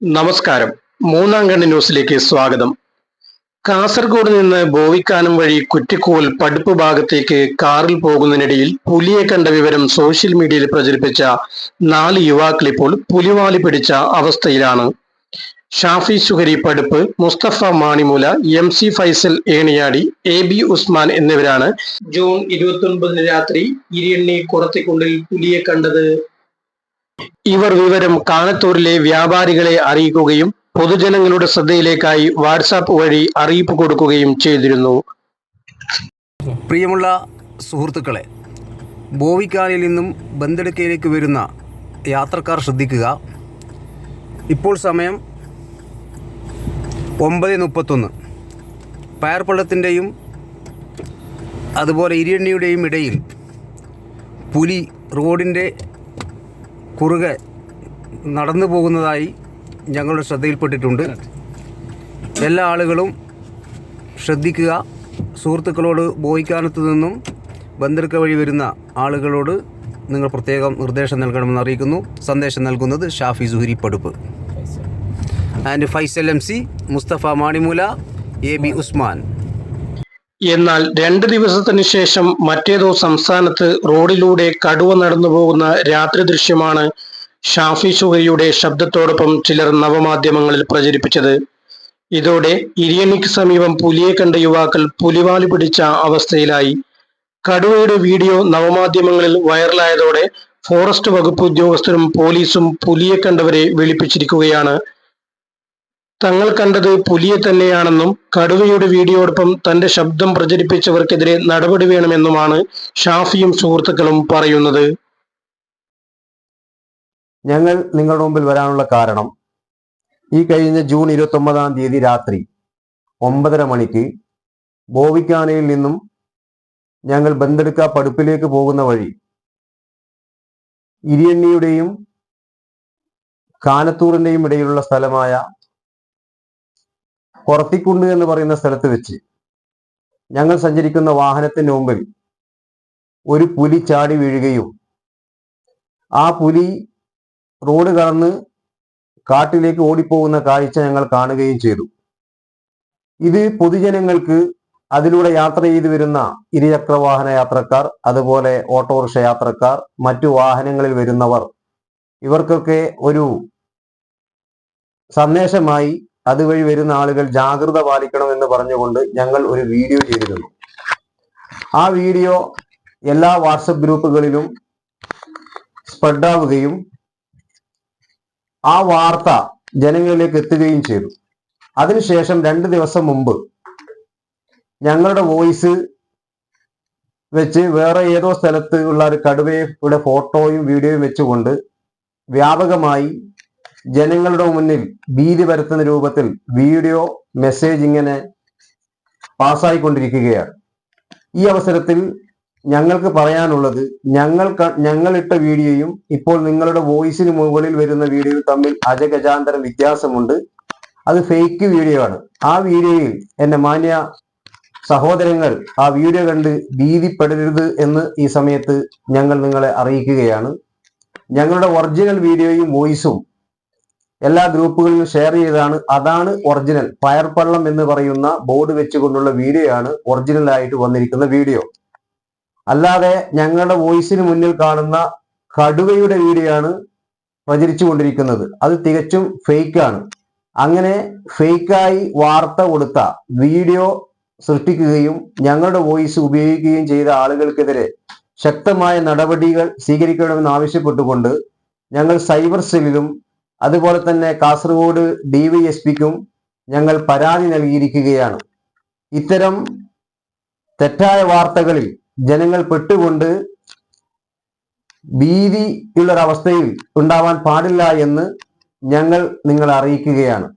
നമസ്കാരം. മൂന്നാം കണ്ണ് ന്യൂസിലേക്ക് സ്വാഗതം. കാസർഗോഡ് നിന്ന് ബോവിക്കാനം വഴി കുറ്റിക്കോൽ പടുപ്പ് ഭാഗത്തേക്ക് കാറിൽ പോകുന്നതിനിടയിൽ പുലിയെ കണ്ട വിവരം സോഷ്യൽ മീഡിയയിൽ പ്രചരിപ്പിച്ച 4 യുവാക്കൾ ഇപ്പോൾ പുലിവാലി പിടിച്ച അവസ്ഥയിലാണ്. ഷാഫി സുഹരി പടുപ്പ്, മുസ്തഫ മാണിമൂല, MC ഫൈസൽ ഏണിയാടി, AB ഉസ്മാൻ എന്നിവരാണ് ജൂൺ 29 രാത്രി ഇരിയണ്ണി കുറത്തിക്കുണ്ടിൽ പുലിയെ കണ്ടത്. ഇവർ വിവരം കാനത്തൂരിലെ വ്യാപാരികളെ അറിയിക്കുകയും പൊതുജനങ്ങളുടെ ശ്രദ്ധയിലേക്കായി വാട്സാപ്പ് വഴി അറിയിപ്പ് കൊടുക്കുകയും ചെയ്തിരുന്നു. പ്രിയമുള്ള സുഹൃത്തുക്കളെ, ബോവിക്കാനിൽ നിന്നും ബന്തെടുക്കയിലേക്ക് വരുന്ന യാത്രക്കാർ ശ്രദ്ധിക്കുക. ഇപ്പോൾ സമയം 9:31. പയർപ്പള്ളത്തിൻ്റെയും അതുപോലെ ഇരിയണ്ണിയുടെയും ഇടയിൽ പുലി റോഡിൻ്റെ കുറുകെ നടന്നു പോകുന്നതായി ഞങ്ങളുടെ ശ്രദ്ധയിൽപ്പെട്ടിട്ടുണ്ട്. എല്ലാ ആളുകളും ശ്രദ്ധിക്കുക. സുഹൃത്തുക്കളോട് ബോയിക്കാനത്ത് നിന്നും ബന്തെടുക്ക വഴി വരുന്ന ആളുകളോട് നിങ്ങൾ പ്രത്യേകം നിർദ്ദേശം നൽകണമെന്ന് അറിയിക്കുന്നു. സന്ദേശം നൽകുന്നത് Shafi Suhari Paduppu and Faisal MC, Mustafa Manimoola, AB Usman. എന്നാൽ 2 ദിവസത്തിന് ശേഷം മറ്റേതോ സംസ്ഥാനത്ത് റോഡിലൂടെ കടുവ നടന്നു പോകുന്ന രാത്രി ദൃശ്യമാണ് ഷാഫി സുഹരിയുടെ ശബ്ദത്തോടൊപ്പം ചിലർ നവമാധ്യമങ്ങളിൽ പ്രചരിപ്പിച്ചത്. ഇതോടെ ഇരിയണ്ണിക്ക് സമീപം പുലിയെ കണ്ട യുവാക്കൾ പുലിവാലി പിടിച്ച അവസ്ഥയിലായി. കടുവയുടെ വീഡിയോ നവമാധ്യമങ്ങളിൽ വൈറലായതോടെ ഫോറസ്റ്റ് വകുപ്പ് ഉദ്യോഗസ്ഥരും പോലീസും പുലിയെ കണ്ടവരെ വിളിപ്പിച്ചിരിക്കുകയാണ്. തങ്ങൾ കണ്ടത് പുലിയെ തന്നെയാണെന്നും കടുവയുടെ വീഡിയോടൊപ്പം തന്റെ ശബ്ദം പ്രചരിപ്പിച്ചവർക്കെതിരെ നടപടി വേണമെന്നുമാണ് ഷാഫിയും സുഹൃത്തുക്കളും പറയുന്നത്. ഞങ്ങൾ നിങ്ങളുടെ മുമ്പിൽ വരാനുള്ള കാരണം, ഈ കഴിഞ്ഞ ജൂൺ 29-ാം തീയതി രാത്രി 9:30 മണിക്ക് ബോവിക്കാനയിൽ നിന്നും ഞങ്ങൾ ബന്തെടുക്ക പടുപ്പിലേക്ക് പോകുന്ന വഴി ഇരിയണ്ണിയുടെയും കാനത്തൂറിന്റെയും ഇടയിലുള്ള സ്ഥലമായ കുറത്തിക്കുണ്ട് എന്ന് പറയുന്ന സ്ഥലത്ത് വെച്ച് ഞങ്ങൾ സഞ്ചരിക്കുന്ന വാഹനത്തിന് മുമ്പിൽ ഒരു പുലി ചാടി വീഴുകയും ആ പുലി റോഡ് കടന്ന് കാട്ടിലേക്ക് ഓടിപ്പോകുന്ന കാഴ്ച ഞങ്ങൾ കാണുകയും ചെയ്തു. ഇത് പൊതുജനങ്ങൾക്ക്, അതിലൂടെ യാത്ര ചെയ്തു വരുന്ന ഇരുചക്രവാഹന യാത്രക്കാർ, അതുപോലെ ഓട്ടോറിക്ഷ യാത്രക്കാർ, മറ്റു വാഹനങ്ങളിൽ വരുന്നവർ, ഇവർക്കൊക്കെ ഒരു സന്ദേശമായി അതുവഴി വരുന്ന ആളുകൾ ജാഗ്രത പാലിക്കണം എന്ന് പറഞ്ഞുകൊണ്ട് ഞങ്ങൾ ഒരു വീഡിയോ ചെയ്തിരുന്നു. ആ വീഡിയോ എല്ലാ വാട്സപ്പ് ഗ്രൂപ്പുകളിലും സ്പ്രെഡാവുകയും ആ വാർത്ത ജനങ്ങളിലേക്ക് എത്തുകയും ചെയ്തു. അതിനുശേഷം 2 ദിവസം മുമ്പ് ഞങ്ങളുടെ വോയിസ് വെച്ച് വേറെ ഏതോ സ്ഥലത്ത് ഉള്ള ഒരു കടുവയുടെ ഫോട്ടോയും വീഡിയോയും വെച്ചുകൊണ്ട് വ്യാപകമായി ജനങ്ങളുടെ മുന്നിൽ ഭീതി പരത്തുന്ന രൂപത്തിൽ വീഡിയോ മെസ്സേജ് ഇങ്ങനെ പാസ്സായിക്കൊണ്ടിരിക്കുകയാണ്. ഈ അവസരത്തിൽ ഞങ്ങൾക്ക് പറയാനുള്ളത്, ഞങ്ങളിട്ട വീഡിയോയും ഇപ്പോൾ നിങ്ങളുടെ വോയിസിന് മുകളിൽ വരുന്ന വീഡിയോയും തമ്മിൽ അജഗജാന്തരം വ്യത്യാസമുണ്ട്. അത് ഫേക്ക് വീഡിയോ ആണ്. ആ വീഡിയോയിൽ എന്റെ മാന്യ സഹോദരങ്ങൾ ആ വീഡിയോ കണ്ട് ഭീതിപ്പെടരുത് എന്ന് ഈ സമയത്ത് ഞങ്ങൾ നിങ്ങളെ അറിയിക്കുകയാണ്. ഞങ്ങളുടെ ഒറിജിനൽ വീഡിയോയും വോയിസും എല്ലാ ഗ്രൂപ്പുകളിലും ഷെയർ ചെയ്തതാണ്. അതാണ് ഒറിജിനൽ. പയർപ്പള്ളം എന്ന് പറയുന്ന ബോർഡ് വെച്ചുകൊണ്ടുള്ള വീഡിയോ ആണ് ഒറിജിനൽ ആയിട്ട് വന്നിരിക്കുന്ന വീഡിയോ. അല്ലാതെ ഞങ്ങളുടെ വോയിസിന് മുന്നിൽ കാണുന്ന കടുവയുടെ വീഡിയോ ആണ് പ്രചരിച്ചു കൊണ്ടിരിക്കുന്നത്. അത് തികച്ചും ഫേക്കാണ്. അങ്ങനെ ഫേക്കായി വാർത്ത കൊടുത്ത വീഡിയോ സൃഷ്ടിക്കുകയും ഞങ്ങളുടെ വോയിസ് ഉപയോഗിക്കുകയും ചെയ്ത ആളുകൾക്കെതിരെ ശക്തമായ നടപടികൾ സ്വീകരിക്കണമെന്ന് ആവശ്യപ്പെട്ടുകൊണ്ട് ഞങ്ങൾ സൈബർ സെല്ലിലും അതുപോലെ തന്നെ കാസർഗോഡ് DYSPക്കും ഞങ്ങൾ പരാതി നൽകിയിരിക്കുകയാണ്. ഇത്തരം തെറ്റായ വാർത്തകളിൽ ജനങ്ങൾ പെട്ടുകൊണ്ട് ഭീതിയുള്ളൊരവസ്ഥയിൽ ഉണ്ടാവാൻ പാടില്ല എന്ന് ഞങ്ങൾ നിങ്ങളെ അറിയിക്കുകയാണ്.